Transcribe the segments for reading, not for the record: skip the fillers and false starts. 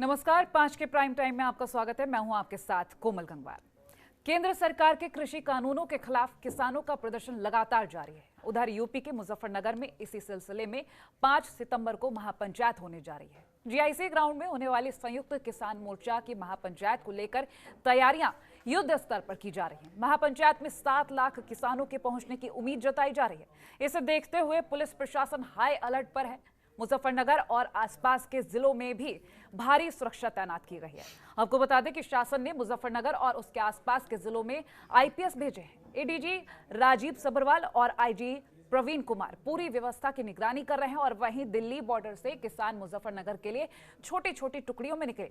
नमस्कार, 5 के prime time में आपका स्वागत है। मैं हूं आपके साथ कोमल गंगवार। केंद्र सरकार के कृषि कानूनों के खिलाफ किसानों का प्रदर्शन लगातार जारी है। उधर यूपी के मुजफ्फरनगर में इसी सिलसिले में 5 सितंबर को महापंचायत होने जा रही है। जीआईसी ग्राउंड में होने वाली संयुक्त किसान मोर्चा की महापंचायत को लेकर तैयारियां युद्ध स्तर पर की जा रही हैं। महापंचायत में 7 लाख किसानों के पहुंचने की उम्मीद जताई जा रही है। इसे देखते हुए पुलिस प्रशासन हाई अलर्ट पर है। मुजफ्फरनगर और आसपास के जिलों में भी भारी सुरक्षा तैनात की गई है। आपको बता दें कि शासन ने मुजफ्फरनगर और उसके आसपास के जिलों में आईपीएस भेजे हैं। एडीजी राजीव सब्रवाल और आईजी प्रवीण कुमार पूरी व्यवस्था की निगरानी कर रहे हैं और वहीं दिल्ली बॉर्डर से किसान मुजफ्फरनगर के लिए छोटी छोटी टुकड़ियों में निकले।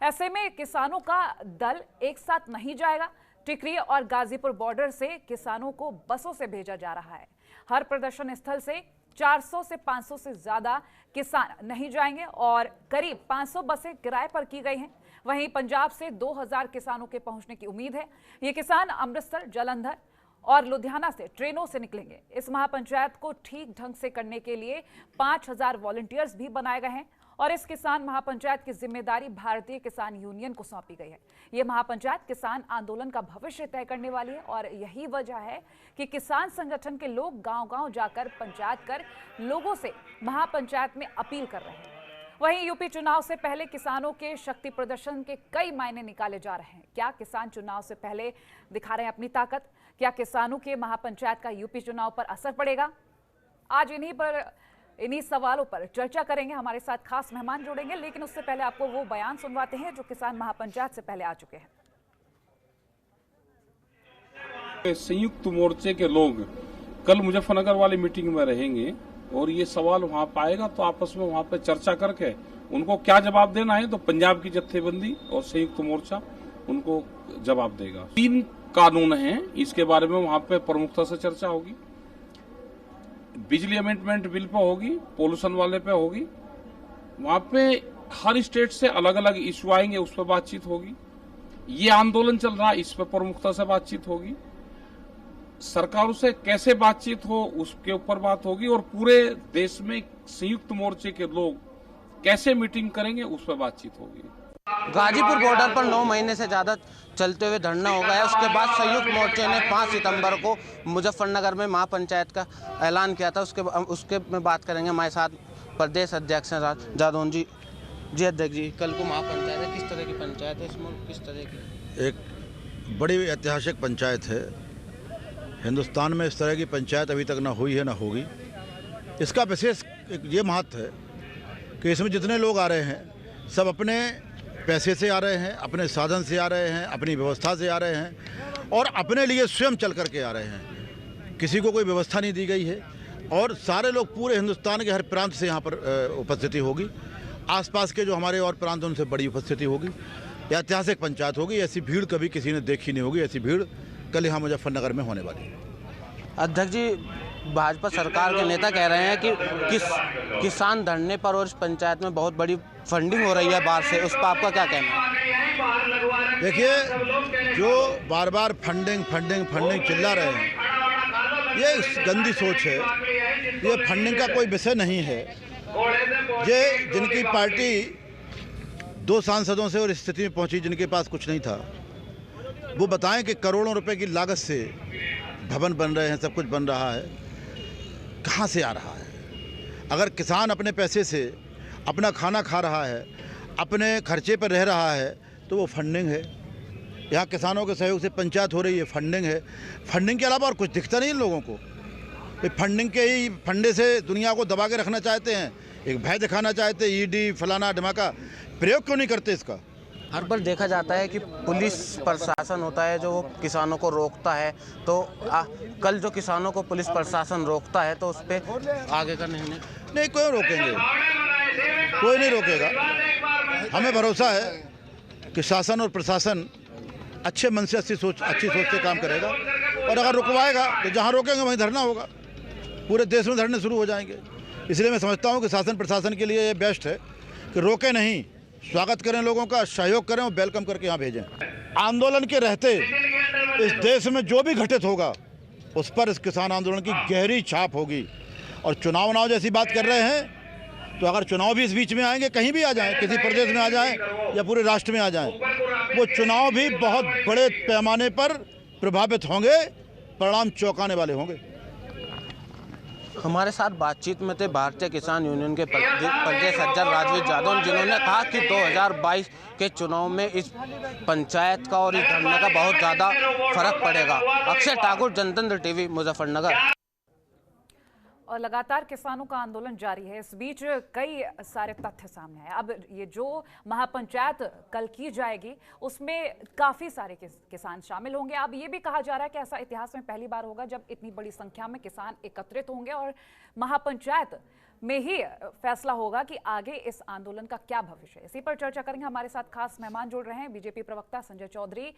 ऐसे में किसानों का दल एक साथ नहीं जाएगा। टिकरी और गाजीपुर बॉर्डर से किसानों को बसों से भेजा जा रहा है। हर प्रदर्शन स्थल से 400 से 500 से ज्यादा किसान नहीं जाएंगे और करीब 500 बसें किराए पर की गई हैं। वहीं पंजाब से 2000 किसानों के पहुंचने की उम्मीद है। ये किसान अमृतसर, जालंधर और लुधियाना से ट्रेनों से निकलेंगे। इस महापंचायत को ठीक ढंग से करने के लिए 5000 वॉलंटियर्स भी बनाए गए हैं और इस किसान महापंचायत की जिम्मेदारी भारतीय किसान यूनियन को सौंपी गई है। यह महापंचायत किसान आंदोलन का भविष्य तय करने वाली है और यही वजह है कि किसान संगठन के लोग गांव-गांव जाकर पंचायत कर लोगों से महापंचायत में अपील कर रहे हैं। वहीं यूपी चुनाव से पहले किसानों के शक्ति प्रदर्शन के कई मायने निकाले जा रहे हैं। क्या किसान चुनाव से पहले दिखा रहे हैं अपनी ताकत? क्या किसानों के महापंचायत का यूपी चुनाव पर असर पड़ेगा? आज इन्हीं सवालों पर चर्चा करेंगे। हमारे साथ खास मेहमान जुड़ेंगे, लेकिन उससे पहले आपको वो बयान सुनवाते हैं जो किसान महापंचायत से पहले आ चुके हैं। संयुक्त मोर्चे के लोग कल मुजफ्फरनगर वाली मीटिंग में रहेंगे और ये सवाल वहां पाएगा तो आपस में वहां पे चर्चा करके उनको क्या जवाब देना है तो पंजाब की जत्थेबंदी और संयुक्त मोर्चा उनको जवाब देगा। 3 कानून हैं, इसके बारे में वहां पे प्रमुखता से चर्चा होगी। बिजली अमेंडमेंट बिल पे होगी, पोल्यूशन वाले पे होगी। वहां पे हर स्टेट से अलग अलग इश्यू आएंगे, उस पर बातचीत होगी। ये आंदोलन चल रहा है, इस पर प्रमुखता से बातचीत होगी। सरकारों से कैसे बातचीत हो उसके ऊपर बात होगी और पूरे देश में संयुक्त मोर्चे के लोग कैसे मीटिंग करेंगे उस पर बातचीत होगी। गाजीपुर बॉर्डर पर 9 महीने से ज्यादा चलते हुए धरना हो गया है। उसके बाद संयुक्त मोर्चे ने 5 सितंबर को मुजफ्फरनगर में महापंचायत का ऐलान किया था। उसके में बात करेंगे। हमारे साथ प्रदेश अध्यक्ष जादौन जी। अध्यक्ष जी, कल को महापंचायत है, किस तरह की पंचायत है? इसमें किस तरह की? एक बड़ी ऐतिहासिक पंचायत है। हिंदुस्तान में इस तरह की पंचायत अभी तक ना हुई है ना होगी। इसका विशेष ये महत्व है कि इसमें जितने लोग आ रहे हैं सब अपने पैसे से आ रहे हैं, अपने साधन से आ रहे हैं, अपनी व्यवस्था से आ रहे हैं और अपने लिए स्वयं चल करके आ रहे हैं। किसी को कोई व्यवस्था नहीं दी गई है और सारे लोग पूरे हिंदुस्तान के हर प्रांत से यहाँ पर उपस्थिति होगी। आसपास के जो हमारे और प्रांत उनसे बड़ी उपस्थिति होगी। ऐतिहासिक पंचायत होगी। ऐसी भीड़ कभी किसी ने देखी नहीं होगी। ऐसी भीड़ कल यहाँ मुजफ्फरनगर में होने वाली है। अध्यक्ष जी, भाजपा सरकार के नेता कह रहे हैं कि किसान धरने पर और इस पंचायत में बहुत बड़ी फंडिंग हो रही है बाहर से, उस पर आपका क्या कहना है? देखिए, जो बार बार फंडिंग चिल्ला रहे हैं, ये गंदी सोच है। ये फंडिंग का कोई विषय नहीं है। ये जिनकी पार्टी 2 सांसदों से और इस स्थिति में पहुंची जिनके पास कुछ नहीं था, वो बताएं कि करोड़ों रुपए की लागत से भवन बन रहे हैं, सब कुछ बन रहा है, कहाँ से आ रहा है? अगर किसान अपने पैसे से अपना खाना खा रहा है, अपने खर्चे पर रह रहा है, तो वो फंडिंग है। यहाँ किसानों के सहयोग से पंचायत हो रही है, फंडिंग है। फंडिंग के अलावा और कुछ दिखता नहीं इन लोगों को। फंडिंग के ही फंडे से दुनिया को दबा के रखना चाहते हैं, एक भय दिखाना चाहते हैं। ईडी फलाना ढमाका प्रयोग क्यों नहीं करते इसका? हर बार देखा जाता है कि पुलिस प्रशासन होता है जो किसानों को रोकता है। तो कल जो किसानों को पुलिस प्रशासन रोकता है तो उस पर आगे का निर्णय नहीं, कोई रोकेंगे? कोई नहीं रोकेगा। हमें भरोसा है कि शासन और प्रशासन अच्छे मन से अच्छी सोच से काम करेगा और अगर रुकवाएगा तो जहाँ रोकेंगे वहीं धरना होगा। पूरे देश में धरने शुरू हो जाएंगे। इसलिए मैं समझता हूँ कि शासन प्रशासन के लिए ये बेस्ट है कि रोके नहीं, स्वागत करें, लोगों का सहयोग करें और वेलकम करके यहाँ भेजें। आंदोलन के रहते इस देश में जो भी घटित होगा उस पर इस किसान आंदोलन की गहरी छाप होगी। और चुनाव जैसी बात कर रहे हैं तो अगर चुनाव भी इस बीच में आएंगे, कहीं भी आ जाएं, किसी प्रदेश में आ जाएं या पूरे राष्ट्र में आ जाएं, वो चुनाव भी बहुत बड़े पैमाने पर प्रभावित होंगे, परिणाम चौंकाने वाले होंगे। हमारे साथ बातचीत में थे भारतीय किसान यूनियन के प्रदेश अध्यक्ष राजवीर यादव, जिन्होंने कहा कि 2022 के चुनाव में इस पंचायत का और इस धरने का बहुत ज़्यादा फर्क पड़ेगा। अक्षय ठाकुर, जनतंत्र टीवी, मुजफ्फरनगर। और लगातार किसानों का आंदोलन जारी है। इस बीच कई सारे तथ्य सामने आए। अब ये जो महापंचायत कल की जाएगी उसमें काफ़ी सारे किसान शामिल होंगे। अब ये भी कहा जा रहा है कि ऐसा इतिहास में पहली बार होगा जब इतनी बड़ी संख्या में किसान एकत्रित होंगे और महापंचायत में ही फैसला होगा कि आगे इस आंदोलन का क्या भविष्य है। इसी पर चर्चा करेंगे। हमारे साथ खास मेहमान जुड़ रहे हैं, बीजेपी प्रवक्ता संजय चौधरी,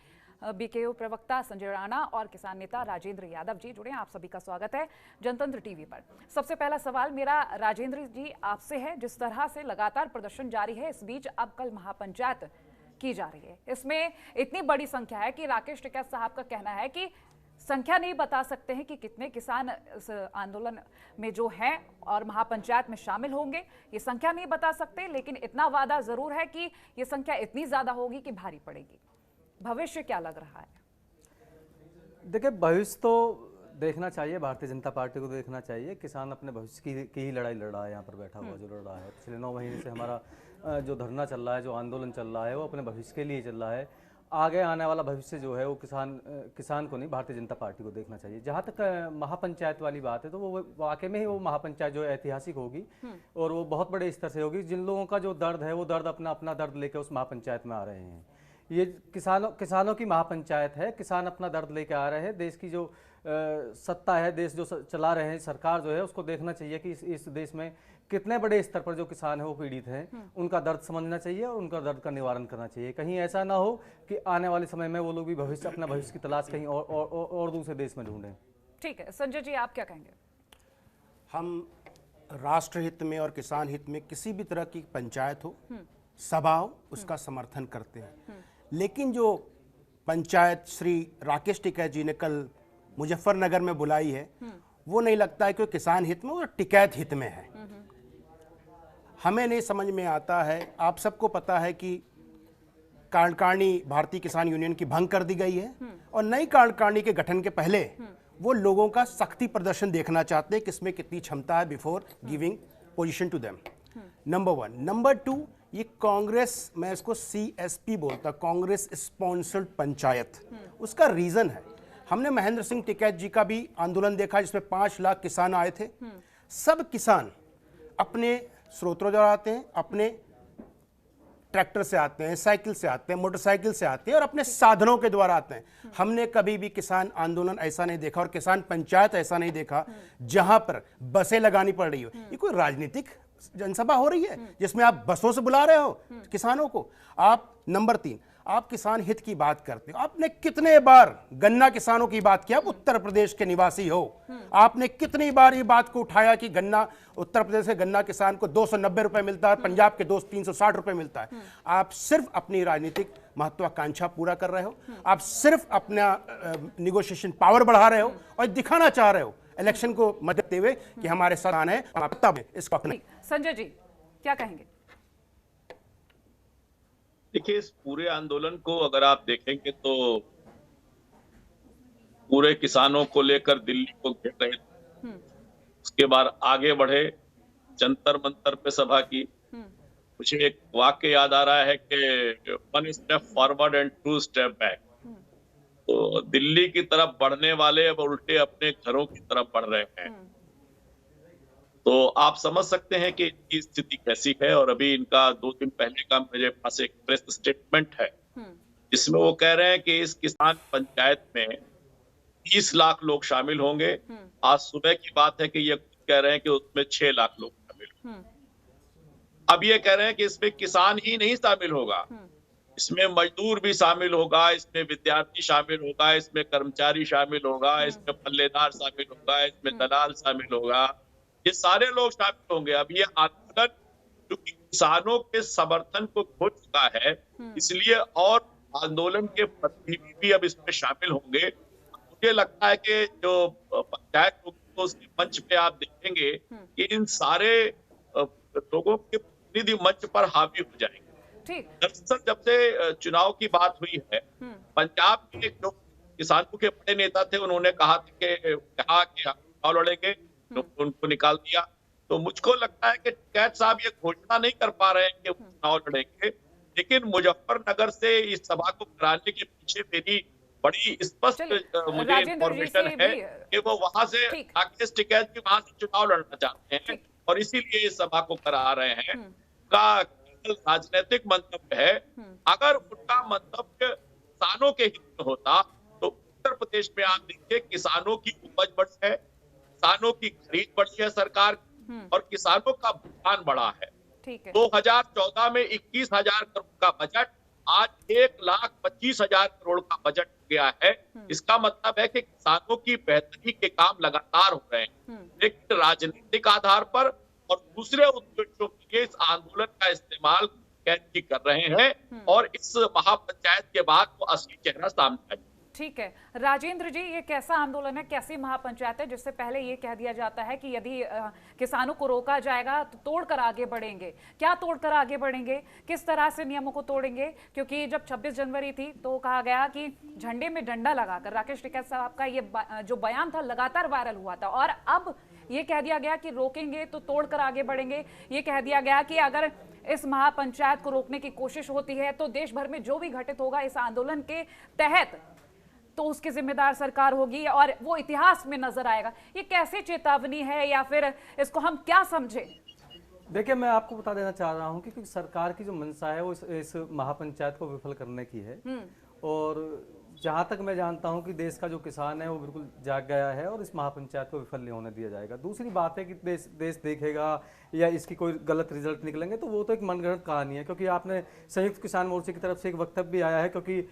बीकेयू प्रवक्ता संजय राणा और किसान नेता राजेंद्र यादव जी जुड़े हैं। आप सभी का स्वागत है जनतंत्र टीवी पर। सबसे पहला सवाल मेरा राजेंद्र जी आपसे है। जिस तरह से लगातार प्रदर्शन जारी है, इस बीच अब कल महापंचायत की जा रही है, इसमें इतनी बड़ी संख्या है कि राकेश टिकैत साहब का कहना है कि संख्या नहीं बता सकते हैं कि कितने किसान इस आंदोलन में जो हैं और महापंचायत में शामिल होंगे, ये संख्या नहीं बता सकते, लेकिन इतना वादा जरूर है कि ये संख्या इतनी ज्यादा होगी कि भारी पड़ेगी। भविष्य क्या लग रहा है? देखिए, भविष्य तो देखना चाहिए, भारतीय जनता पार्टी को देखना चाहिए। किसान अपने भविष्य की ही लड़ाई लड़ रहा है, यहाँ पर बैठा हुआ जो लड़ रहा है। पिछले 9 महीने से हमारा जो धरना चल रहा है, जो आंदोलन चल रहा है, वो अपने भविष्य के लिए चल रहा है। आगे आने वाला भविष्य जो है वो किसान को नहीं, भारतीय जनता पार्टी को देखना चाहिए। जहाँ तक महापंचायत वाली बात है, तो वो वाकई में ही वो महापंचायत जो है ऐतिहासिक होगी और वो बहुत बड़े स्तर से होगी। जिन लोगों का जो दर्द है, वो दर्द अपना दर्द लेकर उस महापंचायत में आ रहे हैं। ये किसानों की महापंचायत है। किसान अपना दर्द लेके आ रहे हैं। देश की जो सत्ता है, देश जो चला रहे हैं, सरकार जो है, उसको देखना चाहिए कि इस देश में कितने बड़े स्तर पर जो किसान है वो पीड़ित हैं। उनका दर्द समझना चाहिए और उनका दर्द का निवारण करना चाहिए। कहीं ऐसा ना हो कि आने वाले समय में वो लोग भी अपना भविष्य की तलाश कहीं और दूसरे देश में ढूंढें। ठीक है, संजय जी आप क्या कहेंगे? हम राष्ट्र हित में और किसान हित में किसी भी तरह की पंचायत हो, सभा हो, उसका समर्थन करते हैं। लेकिन जो पंचायत श्री राकेश टिकैत जी ने कल मुजफ्फरनगर में बुलाई है, वो नहीं लगता है कि किसान हित में, वो टिकैत हित में है। हमें नहीं समझ में आता है। आप सबको पता है कि कार्यकारिणी भारतीय किसान यूनियन की भंग कर दी गई है और नई कार्यकारिणी के गठन के पहले वो लोगों का सख्ती प्रदर्शन देखना चाहते हैं कि इसमें कितनी क्षमता है before giving position to them. Number 1। Number 2, ये कांग्रेस, मैं इसको CSP बोलता, कांग्रेस स्पॉन्सर्ड पंचायत। उसका रीजन है, हमने महेंद्र सिंह टिकैत जी का भी आंदोलन देखा जिसमें 5 लाख किसान आए थे। सब किसान अपने स्रोतों द्वारा आते हैं, अपने ट्रैक्टर से आते हैं, साइकिल से आते हैं, मोटरसाइकिल से आते हैं और अपने साधनों के द्वारा आते हैं। हमने कभी भी किसान आंदोलन ऐसा नहीं देखा और किसान पंचायत ऐसा नहीं देखा जहां पर बसें लगानी पड़ रही हो। ये कोई राजनीतिक जनसभा हो रही है जिसमें आप बसों से बुला रहे हो किसानों को। आप नंबर 3, आप किसान हित की बात करते हो। आपने कितने बार गन्ना किसानों की बात किया? आप उत्तर प्रदेश के निवासी हो, आपने कितनी बार ये बात को उठाया कि गन्ना, उत्तर प्रदेश के गन्ना किसान को 290 रुपए मिलता है, पंजाब के 360 रुपए मिलता है। आप सिर्फ अपनी राजनीतिक महत्वाकांक्षा पूरा कर रहे हो, आप सिर्फ अपना निगोशिएशन पावर बढ़ा रहे हो और दिखाना चाह रहे हो इलेक्शन को मदद देते हुए कि हमारे साथ है। तब इसको संजय जी क्या कहेंगे? देखिए, इस पूरे आंदोलन को अगर आप देखेंगे तो पूरे किसानों को लेकर दिल्ली को घेर रहे थे। उसके बाद आगे बढ़े, जंतर मंतर पे सभा की। मुझे एक वाक्य याद आ रहा है कि 1 step forward and 2 step back. तो दिल्ली की तरफ बढ़ने वाले अब उल्टे अपने घरों की तरफ बढ़ रहे हैं। तो आप समझ सकते हैं कि इनकी स्थिति कैसी है। और अभी इनका 2 दिन पहले का मेरे पास एक प्रेस स्टेटमेंट है जिसमें वो कह रहे हैं कि इस किसान पंचायत में 30 लाख लोग शामिल होंगे। आज सुबह की बात है कि ये कह रहे हैं कि उसमें 6 लाख लोग शामिल होंगे। अब ये कह रहे हैं कि इसमें किसान ही नहीं शामिल होगा, इसमें मजदूर भी शामिल होगा, इसमें विद्यार्थी शामिल होगा, इसमें कर्मचारी शामिल होगा, इसमें पल्लेदार शामिल होगा, इसमें दलाल शामिल होगा, ये सारे लोग शामिल होंगे। अब ये आंदोलन क्योंकि किसानों के समर्थन को खो चुका है, इसलिए और आंदोलन के प्रतिनिधि भी अब इसमें शामिल होंगे। मुझे लगता है कि जो पंचायत होगी तो उसके मंच पे आप देखेंगे कि इन सारे लोगों के प्रतिनिधि मंच पर हावी हो जाएंगे। ठीक। दरअसल जब से चुनाव की बात हुई है, पंजाब के जो किसानों के बड़े नेता थे, उन्होंने कहा था कि हम चुनाव लड़ेंगे, तो उनको निकाल दिया। तो मुझको लगता है कि टिकैत साहब ये घोषणा नहीं कर पा रहे हैं कि वो चुनाव लड़ेंगे, लेकिन मुजफ्फरनगर से इस सभा को कराने के पीछे मेरी बड़ी स्पष्ट मुझे इंफॉर्मेशन है कि वो वहां से राकेश टिकैत भी वहां से चुनाव लड़ना चाहते हैं और इसीलिए इस सभा को करा रहे हैं। का राजनीतिक मंतव्य है। अगर उनका मंतव्य किसानों के हित में होता तो उत्तर प्रदेश में आप देखिए किसानों की उपज बढ़ी है, किसानों की खरीद बढ़ी है सरकार और किसानों का भुगतान बढ़ा है। 2014 में 21,000 करोड़ का बजट आज 1,25,000 करोड़ का बजट हो गया है। इसका मतलब है कि किसानों की बेहतरी के काम लगातार हो रहे हैं, लेकिन राजनीतिक आधार पर और दूसरे उद्देश्यों के लिए इस आंदोलन का इस्तेमाल कैदी कर रहे हैं और इस महापंचायत के बाद वो असली चेहरा सामने आएगा। ठीक है राजेंद्र जी, ये कैसा आंदोलन है, कैसी महापंचायत है जिससे पहले ये कह दिया जाता है कि यदि किसानों को रोका जाएगा तो तोड़कर आगे बढ़ेंगे? क्या तोड़कर आगे बढ़ेंगे, किस तरह से नियमों को तोड़ेंगे? क्योंकि जब 26 जनवरी थी तो कहा गया कि झंडे में डंडा लगाकर राकेश टिकैत साहब का ये जो बयान था लगातार वायरल हुआ था और अब ये कह दिया गया कि रोकेंगे तो तोड़कर आगे बढ़ेंगे। ये कह दिया गया कि अगर इस महापंचायत को रोकने की कोशिश होती है तो देश भर में जो भी घटित होगा इस आंदोलन के तहत तो उसकी जिम्मेदार सरकार होगी और वो इतिहास में नजर आएगा। ये कैसे चेतावनी है या फिर इसको हम क्या समझे? देखिए, मैं आपको बता देना चाह रहा हूं कि सरकार की जो मंशा है वो इस महापंचायत को विफल करने की है और जहां तक मैं जानता हूं कि देश का जो किसान है वो बिल्कुल जाग गया है और इस महापंचायत को विफल नहीं होने दिया जाएगा। दूसरी बात है कि देश देखेगा या इसकी कोई गलत रिजल्ट निकलेंगे तो वो तो एक मनगढ़ंत कहानी है, क्योंकि आपने संयुक्त किसान मोर्चे की तरफ से एक वक्तव्य भी आया है, क्योंकि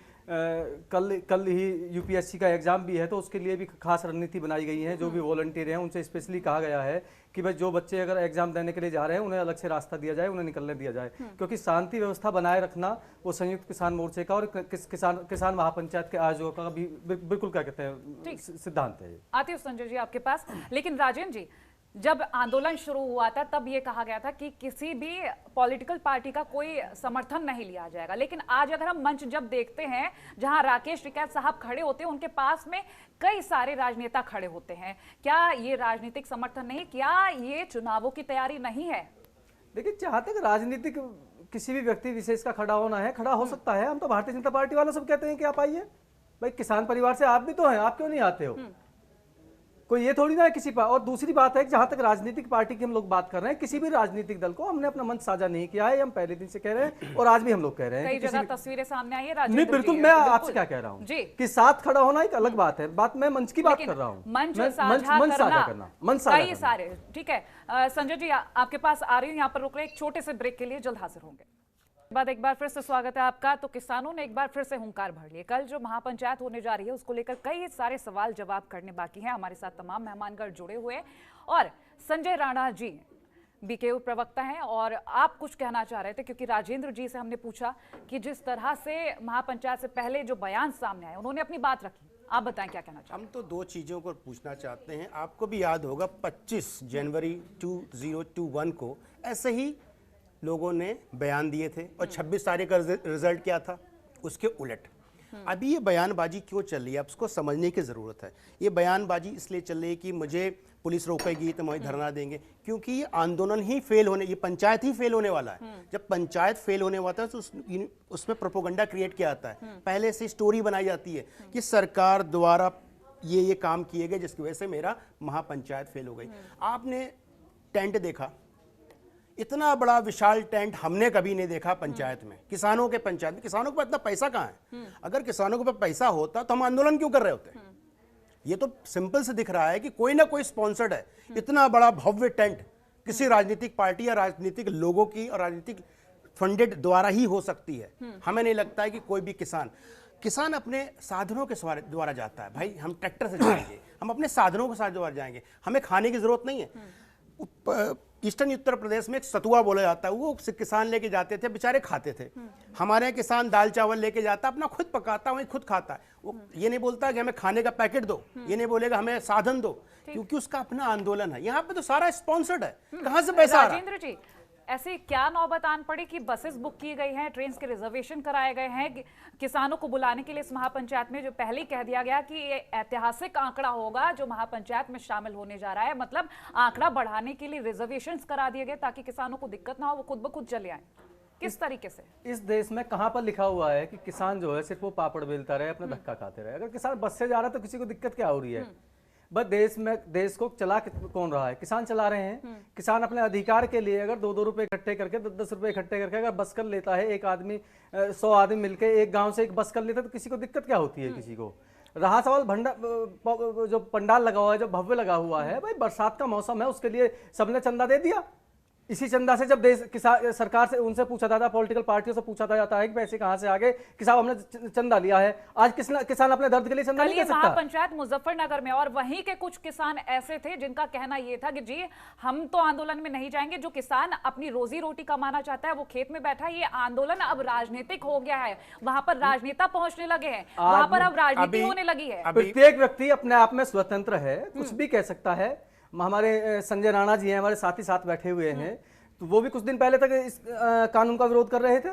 कल ही यूपीएससी का एग्जाम भी है तो उसके लिए भी खास रणनीति बनाई गई है। जो भी वॉलंटियर हैं उनसे स्पेशली कहा गया है कि भाई जो बच्चे अगर एग्जाम देने के लिए जा रहे हैं उन्हें अलग से रास्ता दिया जाए, उन्हें निकलने दिया जाए, क्योंकि शांति व्यवस्था बनाए रखना वो संयुक्त किसान मोर्चे का और किसान महापंचायत के आयोजकों का भी बिल्कुल क्या कहते हैं सिद्धांत है। आती हूँ संजय जी आपके पास, लेकिन राजेंद्र जी जब आंदोलन शुरू हुआ था तब ये कहा गया था कि किसी भी पॉलिटिकल पार्टी का कोई समर्थन नहीं लिया जाएगा, लेकिन आज अगर हम मंच जब देखते हैं जहां राकेश टिकैत साहब खड़े होते हैं उनके पास में कई सारे राजनेता खड़े होते हैं, क्या ये राजनीतिक समर्थन नहीं, क्या ये चुनावों की तैयारी नहीं है? देखिए, जहां तक राजनीतिक किसी भी व्यक्ति विशेष का खड़ा होना है, खड़ा हो सकता है। हम तो भारतीय जनता पार्टी वालों सब कहते हैं कि आप आइए, भाई किसान परिवार से आप भी तो हैं, आप क्यों नहीं आते हो? कोई ये थोड़ी ना है किसी पर। और दूसरी बात है कि जहां तक राजनीतिक पार्टी की हम लोग बात कर रहे हैं, किसी भी राजनीतिक दल को हमने अपना मंच साझा नहीं किया है, हम पहले दिन से कह रहे हैं और आज भी हम लोग कह रहे हैं। कई जगह तस्वीरें सामने आई है नहीं, बिल्कुल मैं आपसे क्या कह रहा हूँ कि साथ खड़ा होना एक अलग बात है, बात मैं मंच की बात कर रहा हूँ, मंच साझा करना, मंच साझा सारे। ठीक है संजय जी आपके पास आ रही हूँ, यहाँ पर रुक रहे एक छोटे से ब्रेक के लिए, जल्द हाजिर होंगे। बाद एक बार फिर से स्वागत है आपका। तो किसानों ने एक बार फिर से हुंकार भर लिए। कल जो महापंचायत होने जा रही है उसको लेकर कई सारे सवाल जवाब करने बाकी हैं। हमारे साथ तमाम मेहमानगण जुड़े हुए हैं और संजय राणा जी बीकेयू प्रवक्ता हैं और आप कुछ कहना चाह रहे थे, क्योंकि राजेंद्र जी से हमने पूछा कि जिस तरह से महापंचायत से पहले जो बयान सामने आए उन्होंने अपनी बात रखी, आप बताएं क्या कहना चाहते हैं? हम तो दो चीज़ों को पूछना चाहते हैं। आपको भी याद होगा 25 जनवरी 2021 को ऐसे ही लोगों ने बयान दिए थे और 26 तारीख का रिजल्ट क्या था, उसके उलट। अभी ये बयानबाजी क्यों चल रही है, आप उसको समझने की ज़रूरत है। ये बयानबाजी इसलिए चल रही है कि मुझे पुलिस रोकेगी तो वहीं धरना देंगे, क्योंकि ये आंदोलन ही फेल होने, ये पंचायत ही फेल होने वाला है। जब पंचायत फेल होने वाला है तो उसमें प्रोपोगंडा क्रिएट किया जाता है, पहले से स्टोरी बनाई जाती है कि सरकार द्वारा ये काम किए गए जिसकी वजह से मेरा महापंचायत फेल हो गई। आपने टेंट देखा, इतना बड़ा विशाल टेंट हमने कभी नहीं देखा पंचायत में, किसानों के पंचायत में। किसानों के पास इतना पैसा कहाँ है? अगर किसानों के पास पैसा होता तो हम आंदोलन क्यों कर रहे होते? ये तो सिंपल से दिख रहा है कि कोई ना कोई स्पॉन्सर्ड है। इतना बड़ा भव्य टेंट किसी राजनीतिक पार्टी या राजनीतिक लोगों की और राजनीतिक फंडेड द्वारा ही हो सकती है। हमें नहीं लगता है कि कोई भी किसान अपने साधनों के द्वारा जाता है। भाई हम ट्रैक्टर से जाएंगे, हम अपने साधनों के साथ द्वारा जाएंगे, हमें खाने की जरूरत नहीं है। ईस्टर्न उत्तर प्रदेश में एक सतुआ बोला जाता है, वो किसान लेके जाते थे, बेचारे खाते थे। हमारे यहाँ किसान दाल चावल लेके जाता, अपना खुद पकाता, वहीं खुद खाता है। वो ये नहीं बोलता कि हमें खाने का पैकेट दो, ये नहीं बोलेगा हमें साधन दो, क्योंकि उसका अपना आंदोलन है। यहाँ पे तो सारा स्पॉन्सर्ड है, कहाँ से पैसा आ रहा है? राजेंद्र जी ऐसे क्या नौबत आन पड़ी कि बसेस बुक की गई हैं, ट्रेन के रिजर्वेशन कराए गए हैं किसानों को बुलाने के लिए इस महापंचायत में, जो पहले ही कह दिया गया कि ये ऐतिहासिक आंकड़ा होगा जो महापंचायत में शामिल होने जा रहा है। मतलब आंकड़ा बढ़ाने के लिए रिजर्वेशन करा दिए गए ताकि किसानों को दिक्कत ना हो, वो खुद ब खुद चले आए। किस तरीके से? इस देश में कहां पर लिखा हुआ है कि किसान जो है सिर्फ वो पापड़ बेलता रहे, अपना धक्का खाते रहे? अगर किसान बस से जा रहा है तो किसी को दिक्कत क्या हो रही है? बस देश को चला कौन रहा है? किसान चला रहे हैं। किसान अपने अधिकार के लिए अगर 2-2 रुपए इकट्ठे करके 10-10 रुपए इकट्ठे करके अगर बस कर लेता है, एक आदमी 100 आदमी मिलकर एक गांव से एक बस कर लेता है, तो किसी को दिक्कत क्या होती है? किसी को रहा सवाल जो पंडाल लगा हुआ है, जो भव्य लगा हुआ है, भाई बरसात का मौसम है, उसके लिए सबने चंदा दे दिया। इसी चंदा से जब सरकार से उनसे पूछा जाता है, पॉलिटिकल पार्टियों से पूछा जाता है कि पैसे कहां से आ गए, कि साहब हमने चंदा लिया है। आज किसान अपने दर्द के लिए चंदा नहीं दे सकता। महापंचायत मुजफ्फरनगर में और वहीं के कुछ किसान ऐसे थे जिनका कहना यह था कि जी हम तो आंदोलन में नहीं जाएंगे, जो किसान अपनी रोजी रोटी कमाना चाहता है वो खेत में बैठा है, ये आंदोलन अब राजनीतिक हो गया है, वहां पर राजनेता पहुंचने लगे हैं, वहां पर अब राजनीति होने लगी है। प्रत्येक व्यक्ति अपने आप में स्वतंत्र है, कुछ भी कह सकता है। हमारे संजय राणा जी हैं, हमारे साथ बैठे हुए हैं, तो वो भी कुछ दिन पहले तक इस कानून का विरोध कर रहे थे।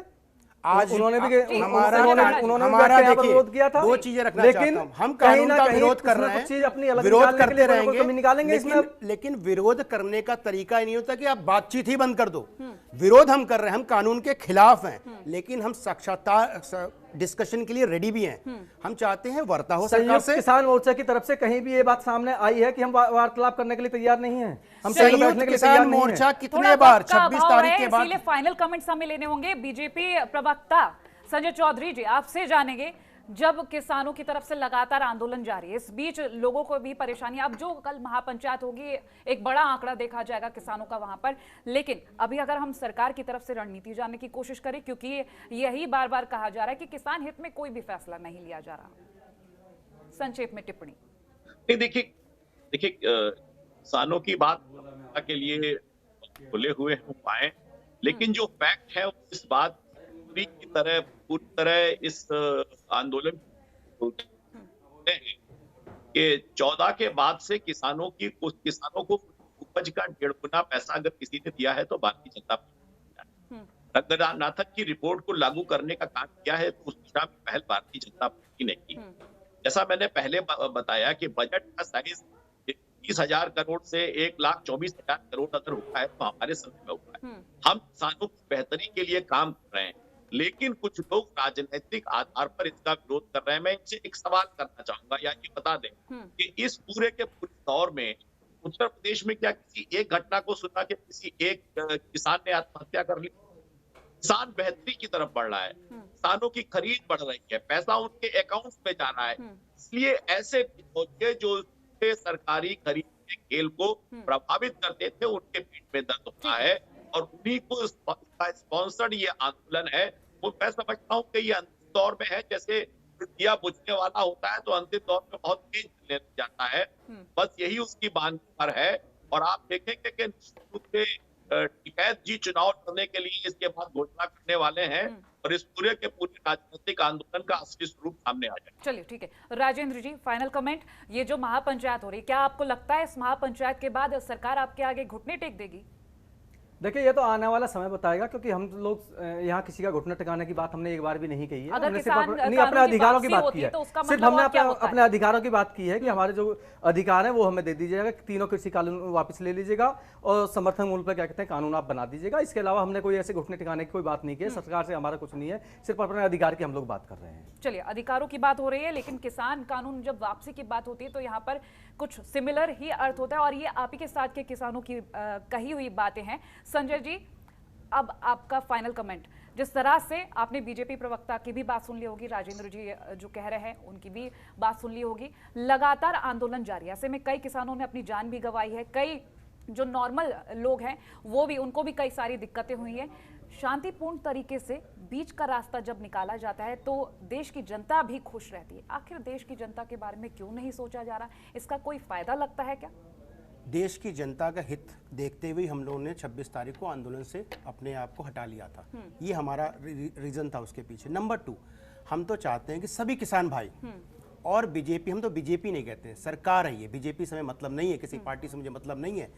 आज उन्होंने भी हमारा विरोध किया था। दो चीजें रखना लेकिन चाहता हूं, हम कानून का विरोध कर रहे हैं, चीज अपनी अलग विरोध करते रहेंगे, निकालेंगे इसमें। लेकिन विरोध करने का तरीका ही नहीं होता कि आप बातचीत ही बंद कर दो। विरोध हम कर रहे हैं, हम कानून के खिलाफ हैं, लेकिन हम साक्षात्कार डिस्कशन के लिए रेडी भी हैं। हम चाहते हैं वार्ता हो सरकार से। किसान मोर्चा की तरफ से कहीं भी ये बात सामने आई है कि हम वार्तालाप करने के लिए तैयार नहीं हैं? हम संयुक्त किसान मोर्चा कितने बार 26 तारीख के बाद, इसलिए फाइनल कमेंट्स हमें लेने होंगे। बीजेपी प्रवक्ता संजय चौधरी जी, आपसे जानेंगे, जब किसानों की तरफ से लगातार आंदोलन जारी है, इस बीच लोगों को भी परेशानी, अब जो कल महापंचायत होगी एक बड़ा आंकड़ा देखा जाएगा किसानों का वहां पर, लेकिन अभी अगर हम सरकार की तरफ से रणनीति जानने की कोशिश करें, क्योंकि यही बार बार कहा जा रहा है कि किसान हित में कोई भी फैसला नहीं लिया जा रहा, संक्षेप में टिप्पणी। देखिए किसानों की बात के लिए खुले हुए हो पाए, लेकिन जो फैक्ट है इस बात पूरी तरह इस आंदोलन के 14 के बाद से किसानों को उपज का 1.5 गुना पैसा अगर किसी ने दिया है तो भारतीय जनता पार्टी। रंगनाथन की रिपोर्ट को लागू करने का काम किया है तो उस दिशा में पहल भारतीय जनता पार्टी ने की। जैसा मैंने पहले बताया कि बजट का साइज 30,000 करोड़ से 1,24,000 करोड़ अगर हुआ है तो हमारे समय में हुआ है। हम किसानों की बेहतरी के लिए काम कर रहे हैं, लेकिन कुछ लोग राजनीतिक आधार पर इसका विरोध कर रहे हैं। मैं इनसे एक सवाल करना चाहूंगा, या ये बता दें कि इस पूरे दौर में उत्तर प्रदेश में क्या किसी एक घटना को सुना कि किसी एक किसान ने आत्महत्या कर ली? किसान बेहतरी की तरफ बढ़ रहा है, किसानों की खरीद बढ़ रही है, पैसा उनके अकाउंट्स में जा रहा है। इसलिए ऐसे जो सरकारी खरीद के खेल को प्रभावित करते थे उनके पीठ में दर्द होता है, और उन्हीं को स्पॉन्सर्ड ये आंदोलन है। वो मैं समझता हूँ कि ये अंतिम दौर में है, जैसे दिया बुझने वाला होता है तो अंतिम दौर में बहुत तेज चलने जाता है, बस यही उसकी बांध पर है। और आप देखेंगे कि निश्चित रूप से टिकैत जी चुनाव लड़ने के लिए इसके बाद घोषणा करने वाले हैं, और इस पूरे के पूरे राजनीतिक आंदोलन का असली स्वरूप सामने आ जाए। चलिए ठीक है, राजेंद्र जी फाइनल कमेंट, ये जो महापंचायत हो रही, क्या आपको लगता है इस महापंचायत के बाद सरकार आपके आगे घुटने टेक देगी? देखिए, ये तो आने वाला समय बताएगा, क्योंकि हम लोग यहाँ किसी का घुटने टिकाने की बात हमने एक बार भी नहीं कही है। हमने सिर्फ अपने अधिकारों की बात की है, सिर्फ हमने अपने अधिकारों की बात की है कि हमारे जो अधिकार हैं वो हमें दे दीजिएगा, तीनों कृषि कानून वापस ले लीजिएगा और समर्थन मूल्य पर क्या कहते हैं कानून आप बना दीजिएगा। इसके अलावा हमने कोई ऐसे घुटने टिकाने की कोई बात नहीं की है। सरकार से हमारा कुछ नहीं है, सिर्फ अपने अधिकार की हम लोग बात कर रहे हैं। चलिए, अधिकारों की बात हो रही है, लेकिन किसान कानून जब वापसी की बात होती है तो यहाँ पर कुछ सिमिलर ही अर्थ होता है, और ये आप ही के साथ के किसानों की कही हुई बातें हैं। संजय जी, अब आपका फाइनल कमेंट। जिस तरह से आपने बीजेपी प्रवक्ता की भी बात सुन ली होगी, राजेंद्र जी जो कह रहे हैं उनकी भी बात सुन ली होगी, लगातार आंदोलन जारी है, ऐसे में कई किसानों ने अपनी जान भी गंवाई है, कई जो नॉर्मल लोग हैं वो भी, उनको भी कई सारी दिक्कतें हुई हैं। शांतिपूर्ण तरीके से बीच का रास्ता जब निकाला जाता है तो देश की जनता भी खुश रहती है। आखिर देश की जनता के बारे में क्यों नहीं सोचा जा रहा? इसका कोई फायदा लगता है क्या? देश की जनता का हित देखते हुए हम लोगों ने 26 तारीख को आंदोलन से अपने आप को हटा लिया था। ये हमारा रीजन था उसके पीछे। नंबर 2, हम तो चाहते हैं कि सभी किसान भाई और बीजेपी, हम तो बीजेपी नहीं कहते हैं, सरकार है ये, बीजेपी से हमें मतलब नहीं है, किसी पार्टी से मुझे मतलब नहीं है,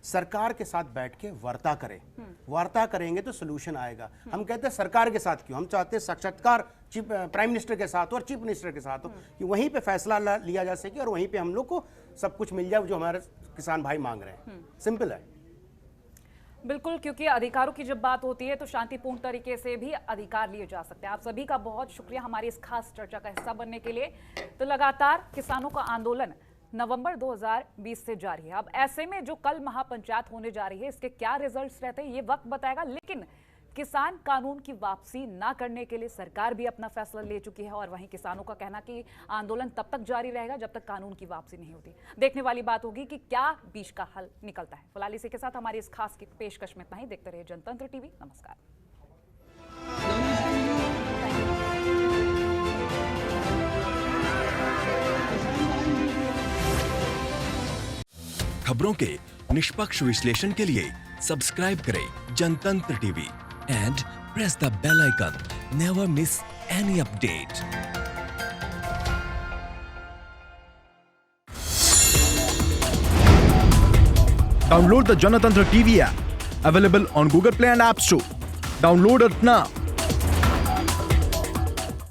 सरकार के साथ बैठ के वार्ता करें। वार्ता करेंगे तो सोल्यूशन आएगा। हम कहते हैं सरकार के साथ क्यों, हम चाहते हैं साक्षात्कार चीफ प्राइम मिनिस्टर के साथ और चीफ मिनिस्टर के साथ हो कि वहीं पे फैसला लिया जा सके और वहीं पे हम लोग को सब कुछ मिल जाए जो हमारे किसान भाई मांग रहे हैं। सिंपल है। बिल्कुल, क्योंकि अधिकारों की जब बात होती है तो शांतिपूर्ण तरीके से भी अधिकार लिए जा सकते हैं। आप सभी का बहुत शुक्रिया हमारी इस खास चर्चा का हिस्सा बनने के लिए। तो लगातार किसानों का आंदोलन नवंबर 2020 से जारी है। अब ऐसे में जो कल महापंचायत होने जा रही है, इसके क्या रिजल्ट्स रहते हैं ये वक्त बताएगा, लेकिन किसान कानून की वापसी ना करने के लिए सरकार भी अपना फैसला ले चुकी है और वहीं किसानों का कहना कि आंदोलन तब तक जारी रहेगा जब तक कानून की वापसी नहीं होती। देखने वाली बात होगी कि क्या बीच का हल निकलता है। फिलहाल इसी के साथ हमारी इस खास की पेशकश में इतना ही। देखते रहिए जनतंत्र टीवी। नमस्कार। खबरों के निष्पक्ष विश्लेषण के लिए सब्सक्राइब करें जनतंत्र TV and press the bell icon. Never miss any update. Download the Janatantra TV app, available on Google Play and App Store. Download it now.